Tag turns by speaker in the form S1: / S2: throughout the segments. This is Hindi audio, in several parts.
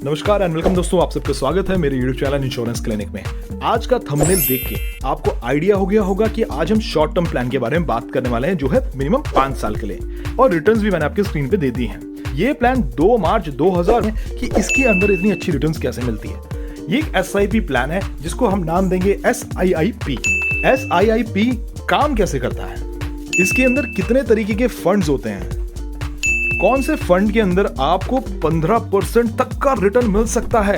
S1: नमस्कार एंड वेलकम दोस्तों, आप सबका स्वागत है मेरे यूट्यूब चैनल इंश्योरेंस क्लिनिक में। आज का थंबनेल देख के आपको आइडिया हो गया होगा कि आज हम शॉर्ट टर्म प्लान के बारे में बात करने वाले हैं, जो है मिनिमम 5 साल के लिए, और रिटर्न्स भी मैंने आपके स्क्रीन पे दे दी हैं। ये प्लान 2 मार्च 2000 में कि इसके अंदर इतनी अच्छी रिटर्न्स कैसे मिलती है। ये एक SIP प्लान है जिसको हम नाम देंगे SIIP। SIIP काम कैसे करता है, इसके अंदर कितने तरीके के फंड्स होते हैं, कौन से फंड के अंदर आपको 15% तक का रिटर्न मिल सकता है,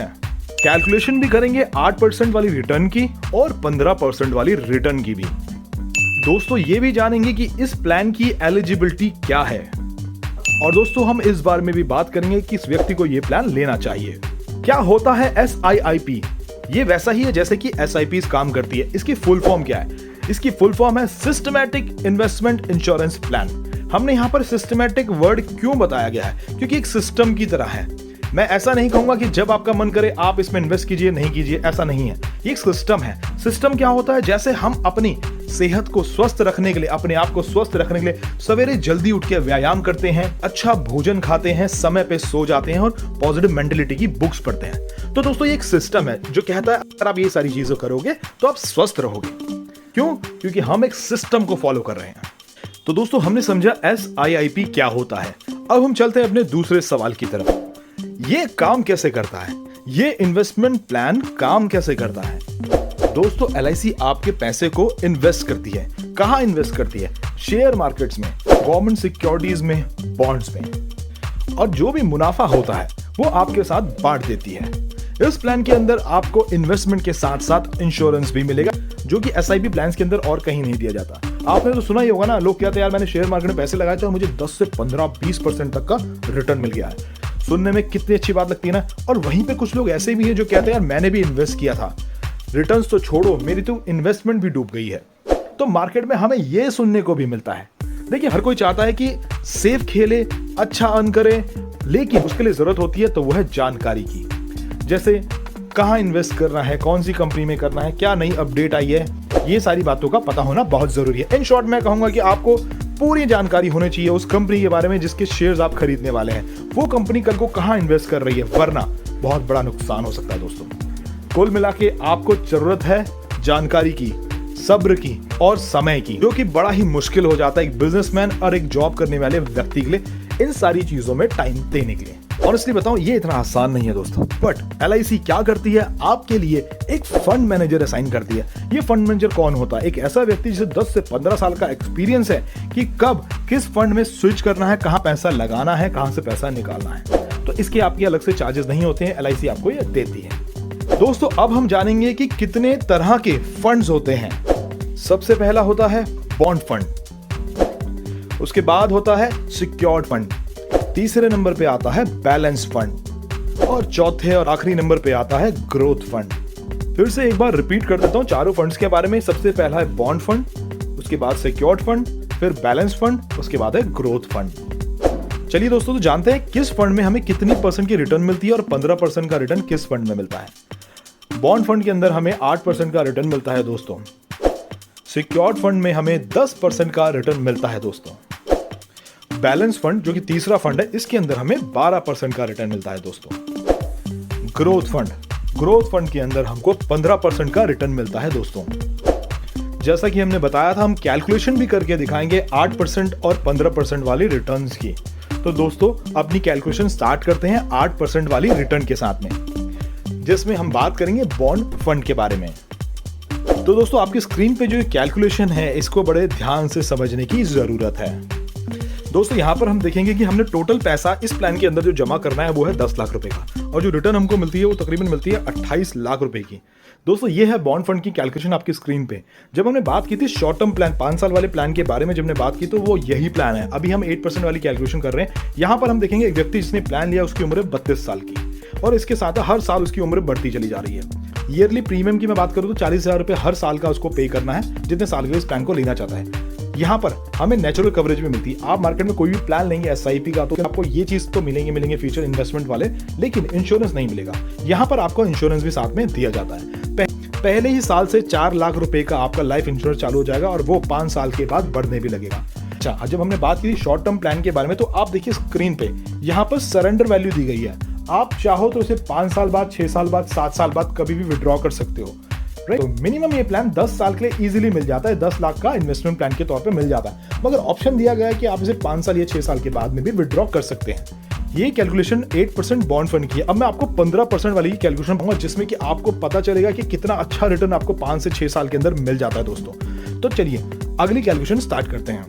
S1: कैलकुलेशन भी करेंगे 8% वाली रिटर्न की और 15% वाली रिटर्न की भी। दोस्तों ये भी जानेंगे कि इस प्लान की एलिजिबिलिटी क्या है, और दोस्तों हम इस बारे में भी बात करेंगे कि इस व्यक्ति को यह प्लान लेना चाहिए। क्या होता है SIIP? ये वैसा ही है जैसे कि SIPs काम करती है। इसकी फुल फॉर्म क्या है? इसकी फुल फॉर्म है सिस्टमैटिक इन्वेस्टमेंट इंश्योरेंस प्लान। हमने यहाँ पर सिस्टमैटिक वर्ड क्यों बताया गया है? क्योंकि एक सिस्टम की तरह है। मैं ऐसा नहीं कहूंगा कि जब आपका मन करे आप इसमें इन्वेस्ट कीजिए, नहीं कीजिए, ऐसा नहीं है। ये एक सिस्टम है। सिस्टम क्या होता है? जैसे हम अपनी सेहत को स्वस्थ रखने के लिए, अपने आप को स्वस्थ रखने के लिए सवेरे जल्दी उठ के व्यायाम करते हैं, अच्छा भोजन खाते हैं, समय पे सो जाते हैं और पॉजिटिव मेंटलिटी की बुक्स पढ़ते हैं। तो दोस्तों ये एक सिस्टम है जो कहता है अगर आप ये सारी चीजें करोगे तो आप स्वस्थ रहोगे। क्यों? क्योंकि हम एक सिस्टम को फॉलो कर रहे हैं। तो दोस्तों हमने समझा SIIP क्या होता है। अब हम चलते हैं अपने दूसरे सवाल की तरफ। ये काम कैसे करता है? ये इन्वेस्टमेंट प्लान काम कैसे करता है? दोस्तों LIC आपके पैसे को इन्वेस्ट करती है। कहां इन्वेस्ट करती है? शेयर मार्केट्स में, गवर्नमेंट सिक्योरिटीज में, बॉन्ड्स में, और जो भी मुनाफा होता है वो आपके साथ बांट देती है। इस प्लान के अंदर आपको इन्वेस्टमेंट के साथ साथ इंश्योरेंस भी मिलेगा, जो कि SIP प्लान्स के अंदर और कहीं नहीं दिया जाता। आपने तो सुना ही होगा ना, लोग कहते हैं यार मैंने शेयर मार्केट में पैसे लगाए थे और मुझे 10 से 15-20% तक का रिटर्न मिल गया है। सुनने में कितनी अच्छी बात लगती है ना। और वहीं पे कुछ लोग ऐसे भी हैं जो कहते हैं यार मैंने भी इन्वेस्ट किया था, रिटर्न्स तो छोड़ो, मेरी तो इन्वेस्टमेंट भी डूब गई है। तो मार्केट में हमें यह सुनने को भी मिलता है। देखिए हर कोई चाहता है कि सेफ खेले, अच्छा अर्न करे, लेकिन उसके लिए जरूरत होती है तो वो है जानकारी की। जैसे कहाँ इन्वेस्ट करना है, कौन सी कंपनी में करना है, क्या नई अपडेट आई है, ये सारी बातों का पता होना बहुत जरूरी है। इन शॉर्ट मैं कहूंगा कि आपको पूरी जानकारी होनी चाहिए उस कंपनी के बारे में जिसके शेयर्स आप खरीदने वाले हैं। वो कंपनी कल को कहाँ इन्वेस्ट कर रही है, वरना बहुत बड़ा नुकसान हो सकता है। दोस्तों कुल मिला के आपको जरूरत है जानकारी की, सब्र की और समय की, जो कि बड़ा ही मुश्किल हो जाता है एक बिजनेसमैन और एक जॉब करने वाले व्यक्ति के लिए इन सारी चीजों में टाइम देने के लिए। ऑनेस्टली बताऊं ये इतना आसान नहीं है दोस्तों। बट LIC क्या करती है, आपके लिए एक फंड मैनेजर असाइन करती है। ये फंड मैनेजर कौन होता है? एक ऐसा व्यक्ति जिसे 10 से 15 साल का एक्सपीरियंस है कि कब किस फंड में स्विच करना है, कहां पैसा लगाना है, कहां से पैसा निकालना है। तो इसके आपके अलग से चार्जेस नहीं होते हैं, LIC आपको ये देती है। दोस्तों अब हम जानेंगे कि कितने तरह के फंड्स होते हैं। सबसे पहला होता है बॉन्ड फंड, उसके बाद होता है सिक्योर्ड फंड, तीसरे नंबर पे आता है बैलेंस फंड, और चौथे और आखिरी नंबर पे आता है ग्रोथ फंड। फिर से एक बार रिपीट कर देता हूं चारों फंड्स के बारे में। सबसे पहला है बॉन्ड फंड, उसके बाद सिक्योर्ड फंड, फिर बैलेंस फंड, उसके बाद है ग्रोथ फंड। चलिए दोस्तों तो जानते हैं किस फंड में हमें कितनी % की रिटर्न मिलती है और 15% का रिटर्न किस फंड में मिलता है। बॉन्ड फंड के अंदर हमें 8% का रिटर्न मिलता है दोस्तों। सिक्योर्ड फंड में हमें 10% का रिटर्न मिलता है दोस्तों। बैलेंस फंड जो कि तीसरा फंड है, इसके अंदर हमें 12% का रिटर्न मिलता है दोस्तों। ग्रोथ फंड के अंदर हमको 15% का रिटर्न मिलता है दोस्तों। जैसा कि हमने बताया था, हम कैलकुलेशन भी करके दिखाएंगे 8% और 15% वाली रिटर्न्स की। तो दोस्तों अपनी कैलकुलेशन स्टार्ट करते हैं 8% वाली रिटर्न के साथ में, जिसमें हम बात करेंगे बॉन्ड फंड के बारे में। तो दोस्तों आपकी स्क्रीन पे जो कैलकुलेशन है इसको बड़े ध्यान से समझने की जरूरत है। दोस्तों यहाँ पर हम देखेंगे कि हमने टोटल पैसा इस प्लान के अंदर जो जमा करना है वो है 10 लाख रुपए का, और जो रिटर्न हमको मिलती है वो तकरीबन मिलती है 28 लाख रुपए की। दोस्तों ये है बॉन्ड फंड की कैलकुलेशन आपकी स्क्रीन पे। जब हमने बात की थी शॉर्ट टर्म प्लान 5 साल वाले प्लान के बारे में, जब हमने बात की तो वो यही प्लान है। अभी हम 8% वाली कैलकुलेशन कर रहे हैं। यहाँ पर हम देखेंगे एक व्यक्ति जिसने प्लान लिया उसकी उम्र है 32 साल की, और इसके साथ हर साल उसकी उम्र बढ़ती चली जा रही है। ईयरली प्रीमियम की मैं बात करूँ तो 40,000 रुपए हर साल का उसको पे करना है, जितने साल के लिए इस प्लान को लेना चाहता है। यहाँ पर हमें नेचुरल कवरेज भी मिलती है। आप मार्केट में कोई भी प्लान लेंगे SIP का तो आपको ये चीज तो मिलेंगे फ्यूचर इन्वेस्टमेंट वाले, लेकिन इंश्योरेंस नहीं मिलेगा। यहाँ पर आपको इंश्योरेंस भी साथ में दिया जाता है। पहले ही साल से 4 लाख रुपए का आपका लाइफ इंश्योरेंस चालू हो जाएगा, और वो 5 साल के बाद बढ़ने भी लगेगा। अच्छा, जब हमने बात की शॉर्ट टर्म प्लान के बारे में, तो आप देखिए स्क्रीन पे यहाँ पर सरेंडर वैल्यू दी गई है। आप चाहो तो इसे 5 साल बाद, 6 साल बाद, 7 साल बाद कभी भी विड्रॉ कर सकते हो। राइट, तो मिनिमम ये प्लान 10 साल के लिए इजीली मिल जाता है, 10 लाख का इन्वेस्टमेंट प्लान के तौर पे मिल जाता है। मगर ऑप्शन दिया गया है कि आप इसे 5 साल या 6 साल के बाद में भी विड्रॉ कर सकते हैं। ये कैलकुलेशन 8% बॉन्ड फंड की है। अब मैं आपको 15% वाली कैलकुलेशन कहूंगा, जिसमें कि आपको पता चलेगा कि कितना अच्छा रिटर्न आपको 5 से 6 साल के अंदर मिल जाता है दोस्तों। तो चलिए अगली कैलकुलेशन स्टार्ट करते हैं।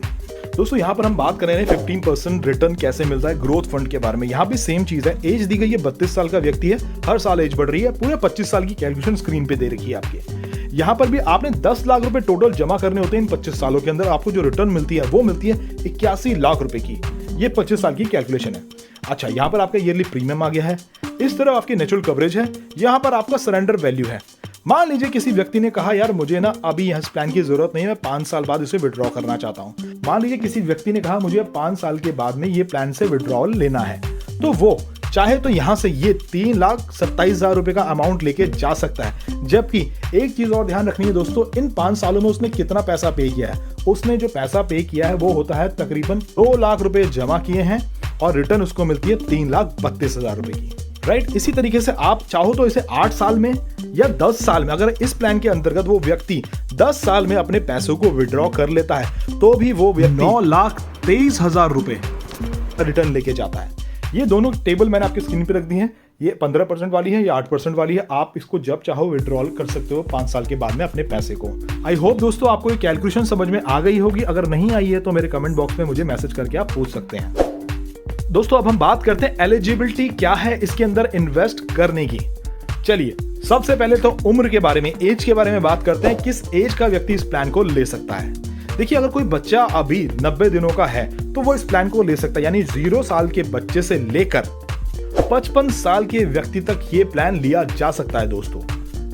S1: दोस्तों यहाँ पर हम बात कर रहे हैं 15% रिटर्न कैसे मिलता है ग्रोथ फंड के बारे में। यहाँ भी सेम चीज है, एज दी गई है 32 साल का व्यक्ति है, हर साल एज बढ़ रही है, पूरे 25 साल की कैलकुलेशन स्क्रीन पे दे रखी है आपके। यहाँ पर भी आपने 10 लाख रुपए टोटल जमा करने होते हैं इन 25 सालों के अंदर। आपको जो रिटर्न मिलती है वो मिलती है 81 लाख रुपए की। ये 25 साल की कैलकुलेशन है। अच्छा, यहाँ पर आपका ईयरली प्रीमियम आ गया है, इस तरह आपकी नेचुरल कवरेज है, यहाँ पर आपका सरेंडर वैल्यू है। मान लीजिए किसी व्यक्ति ने कहा यार मुझे ना अभी इस प्लान की जरूरत नहीं है, मैं 5 साल बाद इसे विड्रॉ करना चाहता हूँ। मान लीजिए किसी व्यक्ति ने कहा मुझे 5 साल के बाद में ये प्लान से विड्रॉल लेना है, तो वो चाहे तो यहाँ से ये 3,27,000 रुपए का अमाउंट लेके जा सकता है। जबकि एक चीज और ध्यान रखनी है दोस्तों, इन 5 सालों में उसने कितना पैसा पे किया है। उसने जो पैसा पे किया है वो होता है तकरीबन 2 लाख रुपए जमा किए हैं और रिटर्न उसको मिलती है 3,32,000 रुपए की। राइट, इसी तरीके से आप चाहो तो इसे 8 साल में या 10 साल में, अगर इस प्लान के अंतर्गत वो व्यक्ति 10 साल में अपने पैसों को विड्रॉ कर लेता है तो भी वो व्यक्ति 9,23,000 रुपए रिटर्न लेके जाता है। ये दोनों टेबल मैंने आपकी स्क्रीन पे रख दी हैं। ये 15% वाली है, ये 8% वाली है। आप इसको जब चाहो विड्रॉल कर सकते हो 5 साल के बाद में अपने पैसे को। आई होप दोस्तों आपको ये कैलकुलेशन समझ में आ गई होगी। अगर नहीं आई है तो मेरे कमेंट बॉक्स में मुझे मैसेज करके आप पूछ सकते हैं। दोस्तों अब हम बात करते हैं एलिजिबिलिटी क्या है इसके अंदर इन्वेस्ट करने की। चलिए सबसे पहले तो उम्र के बारे में, एज के बारे में बात करते हैं। किस एज का व्यक्ति इस प्लान को ले सकता है। देखिए, अगर कोई बच्चा अभी 90 दिनों का है तो वो इस प्लान को ले सकता है, यानी 0 साल के बच्चे से लेकर 55 साल के व्यक्ति तक ये प्लान लिया जा सकता है दोस्तों।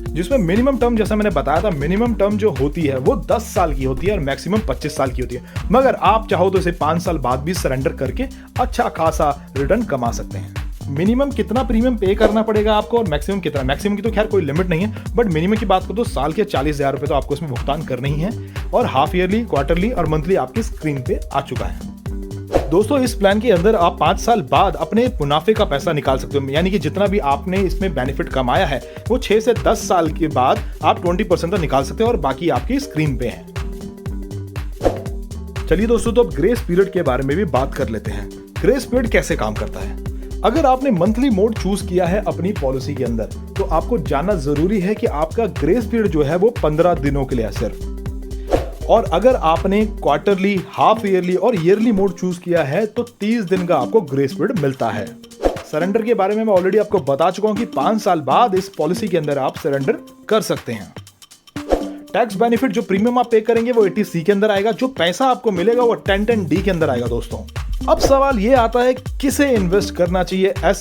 S1: जिसमें मिनिमम टर्म, जैसा मैंने बताया था, मिनिमम टर्म जो होती है वो 10 साल की होती है और मैक्सिमम 25 साल की होती है। मगर आप चाहो तो इसे 5 साल बाद भी सरेंडर करके अच्छा खासा रिटर्न कमा सकते हैं। मिनिमम कितना प्रीमियम पे करना पड़ेगा आपको और मैक्सिमम कितना, मैक्सिमम की तो खैर कोई लिमिट नहीं है, बट मिनिमम की बात करो तो साल के 40,000 रुपए तो आपको इसमें भुगतान करने ही है। और हाफ ईयरली, क्वार्टरली और मंथली आपकी स्क्रीन पे आ चुका है। दोस्तों इस प्लान के अंदर आप 5 साल बाद अपने मुनाफे का पैसा निकाल सकते हो, यानी कि जितना भी आपने इसमें बेनिफिट कमाया है वो 6 से 10 साल के बाद आप 20% तक निकाल सकते हो और बाकी आपकी स्क्रीन पे है। चलिए दोस्तों, तो अब ग्रेस पीरियड के बारे में भी बात कर लेते हैं। ग्रेस पीरियड कैसे काम करता है। अगर आपने मंथली मोड चूज किया है अपनी पॉलिसी के अंदर तो आपको जानना जरूरी है कि आपका ग्रेस पीरियड जो है वो 15 दिनों के लिए है सिर्फ। और अगर आपने क्वार्टरली, हाफ ईयरली और ईयरली मोड चूज किया है तो 30 दिन का आपको ग्रेस पीरियड मिलता है। सरेंडर के बारे में मैं ऑलरेडी आपको बता चुका हूं कि 5 साल बाद इस पॉलिसी के अंदर आप सरेंडर कर सकते हैं। टैक्स बेनिफिट जो प्रीमियम आप पे करेंगे वो 80C के अंदर आएगा, जो पैसा आपको मिलेगा वो 1010D के अंदर आएगा दोस्तों। अब सवाल ये आता है किसे इन्वेस्ट करना चाहिए,